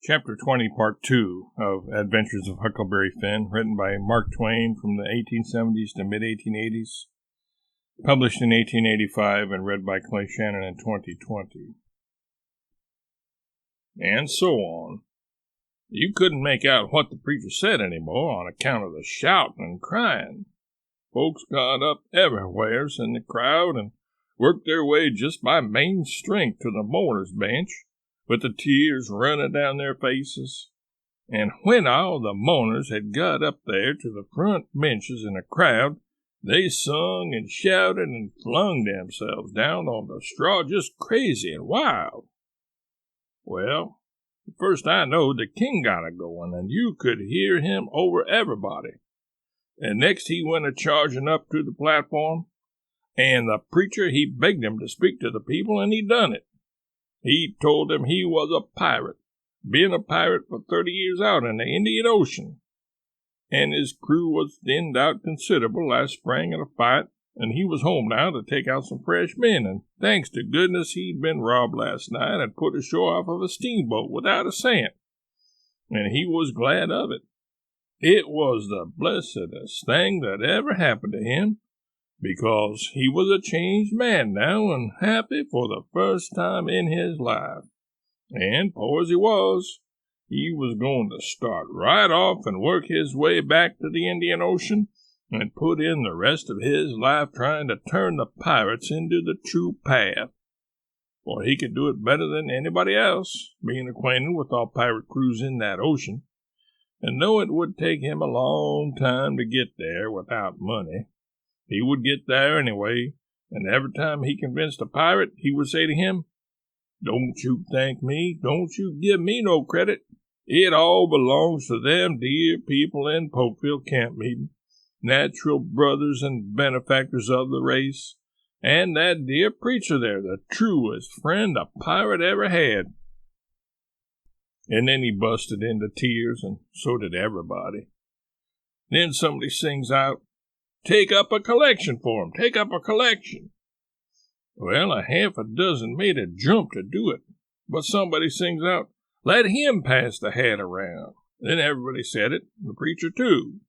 Chapter 20, Part 2 of Adventures of Huckleberry Finn, written by Mark Twain from the 1870s to mid-1880s, published in 1885 and read by Clay Shannon in 2020. And so on. You couldn't make out what the preacher said anymore on account of the shouting and crying. Folks got up everywheres in the crowd and worked their way just by main strength to the mourners' bench, with the tears running down their faces. And when all the mourners had got up there to the front benches in the crowd, they sung and shouted and flung themselves down on the straw just crazy and wild. Well, first I knowed the king got a-going, and you could hear him over everybody. And next he went a-charging up to the platform, and the preacher he begged him to speak to the people, and he done it. He told them he was a pirate, been a pirate for 30 years out in the Indian Ocean, and his crew was thinned out considerable last spring in a fight, and he was home now to take out some fresh men, and thanks to goodness he'd been robbed last night and put ashore off of a steamboat without a cent, and he was glad of it. It was the blessedest thing that ever happened to him, because he was a changed man now and happy for the first time in his life. And, poor as he was going to start right off and work his way back to the Indian Ocean and put in the rest of his life trying to turn the pirates into the true path. For he could do it better than anybody else, being acquainted with all pirate crews in that ocean. And though it would take him a long time to get there without money, he would get there anyway, and every time he convinced a pirate, he would say to him, "Don't you thank me, don't you give me no credit. It all belongs to them dear people in Polkville Camp Meeting, natural brothers and benefactors of the race, and that dear preacher there, the truest friend a pirate ever had." And then he busted into tears, and so did everybody. Then somebody sings out, "Take up a collection for him, take up a collection." Well, a half a dozen made a jump to do it, but somebody sings out, "Let him pass the hat around." Then everybody said it, the preacher too.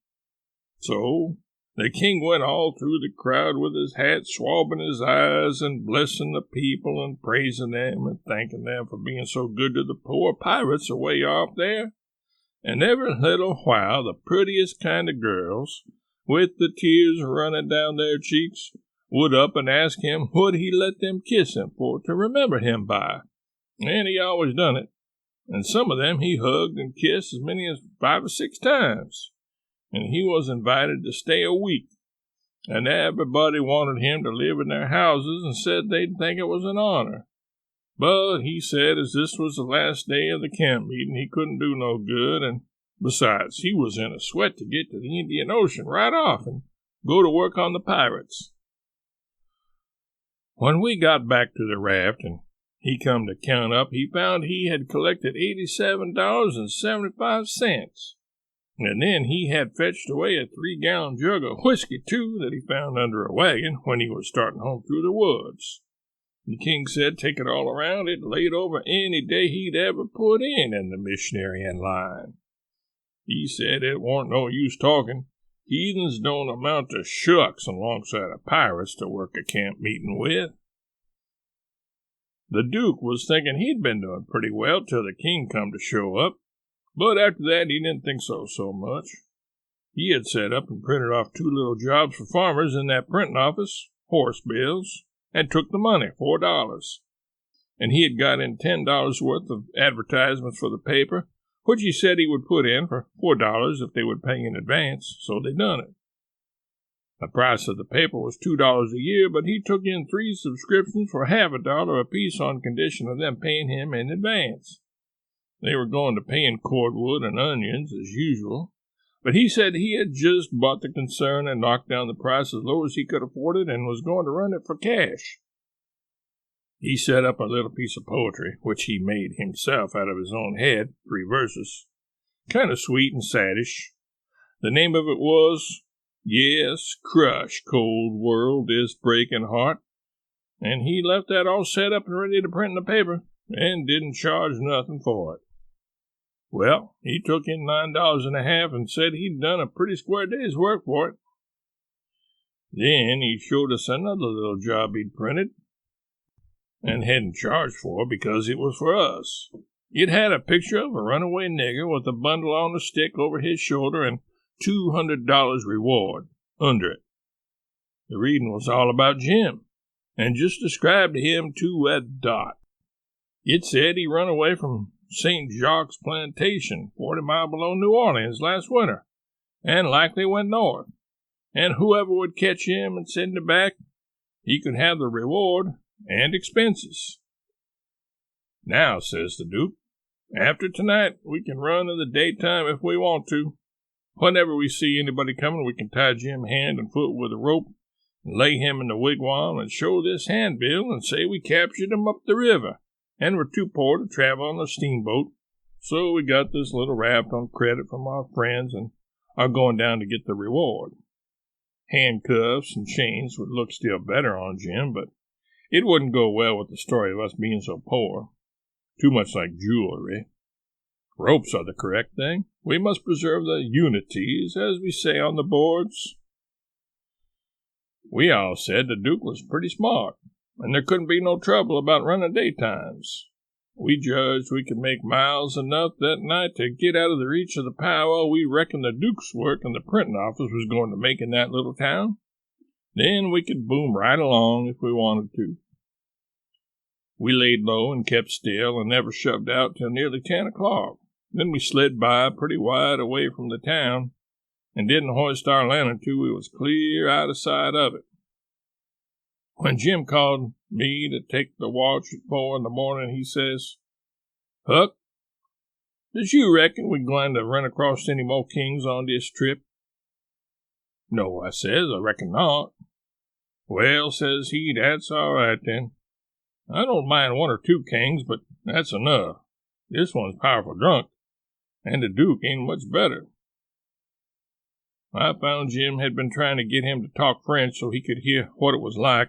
So the king went all through the crowd with his hat swabbing his eyes and blessing the people and praising them and thanking them for being so good to the poor pirates away off there. And every little while the prettiest kind of girls, with the tears running down their cheeks, would up and ask him would he let them kiss him for to remember him by. And he always done it. And some of them he hugged and kissed as many as 5 or 6 times. And he was invited to stay a week. And everybody wanted him to live in their houses and said they'd think it was an honor. But he said as this was the last day of the camp meeting, he couldn't do no good, and besides, he was in a sweat to get to the Indian Ocean right off and go to work on the pirates. When we got back to the raft and he come to count up, he found he had collected $87.75. And then he had fetched away a 3-gallon jug of whiskey, too, that he found under a wagon when he was starting home through the woods. The king said, take it all around, it laid over any day he'd ever put in the missionary and line. He said it warn't no use talking. Heathens don't amount to shucks alongside of pirates to work a camp meeting with. The Duke was thinking he'd been doing pretty well till the king come to show up, but after that he didn't think so much. He had set up and printed off 2 little jobs for farmers in that printing office, horse bills, and took the money, $4. And he had got in $10 worth of advertisements for the paper, which he said he would put in for $4 if they would pay in advance, so they done it. The price of the paper was $2 a year, but he took in 3 subscriptions for half $1 apiece on condition of them paying him in advance. They were going to pay in cordwood and onions, as usual, but he said he had just bought the concern and knocked down the price as low as he could afford it and was going to run it for cash. He set up a little piece of poetry, which he made himself out of his own head, 3 verses, kind of sweet and saddish. The name of it was, "Yes, crush, cold world, this breaking heart," and he left that all set up and ready to print in the paper, and didn't charge nothing for it. Well, he took in $9.50 and said he'd done a pretty square day's work for it. Then he showed us another little job he'd printed and hadn't charged for because it was for us. It had a picture of a runaway nigger with a bundle on a stick over his shoulder and $200 reward under it. The reading was all about Jim, and just described him to a dot. It said he run away from St. Jacques Plantation, 40 miles below New Orleans, last winter, and likely went north. And whoever would catch him and send him back, he could have the reward and expenses. Now, says the Duke, after tonight, we can run in the daytime if we want to. Whenever we see anybody coming, we can tie Jim hand and foot with a rope, and lay him in the wigwam and show this handbill and say we captured him up the river, and we're too poor to travel on a steamboat, so we got this little raft on credit from our friends and are going down to get the reward. Handcuffs and chains would look still better on Jim, but it wouldn't go well with the story of us being so poor. Too much like jewelry. Ropes are the correct thing. We must preserve the unities, as we say on the boards. We all said the Duke was pretty smart, and there couldn't be no trouble about running daytimes. We judged we could make miles enough that night to get out of the reach of the power we reckoned the Duke's work in the printing office was going to make in that little town. Then we could boom right along if we wanted to. We laid low and kept still and never shoved out till nearly 10 o'clock. Then we slid by pretty wide away from the town and didn't hoist our lantern till we was clear out of sight of it. When Jim called me to take the watch at 4 in the morning, he says, "Huck, does you reckon we're going to run across any more kings on this trip?" "No," I says, "I reckon not." "Well," says he, "that's all right then. I don't mind 1 or 2 kings, but that's enough. This one's powerful drunk, and the Duke ain't much better." I found Jim had been trying to get him to talk French so he could hear what it was like,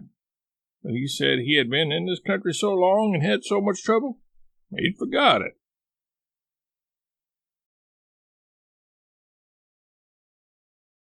but he said he had been in this country so long and had so much trouble, he'd forgot it.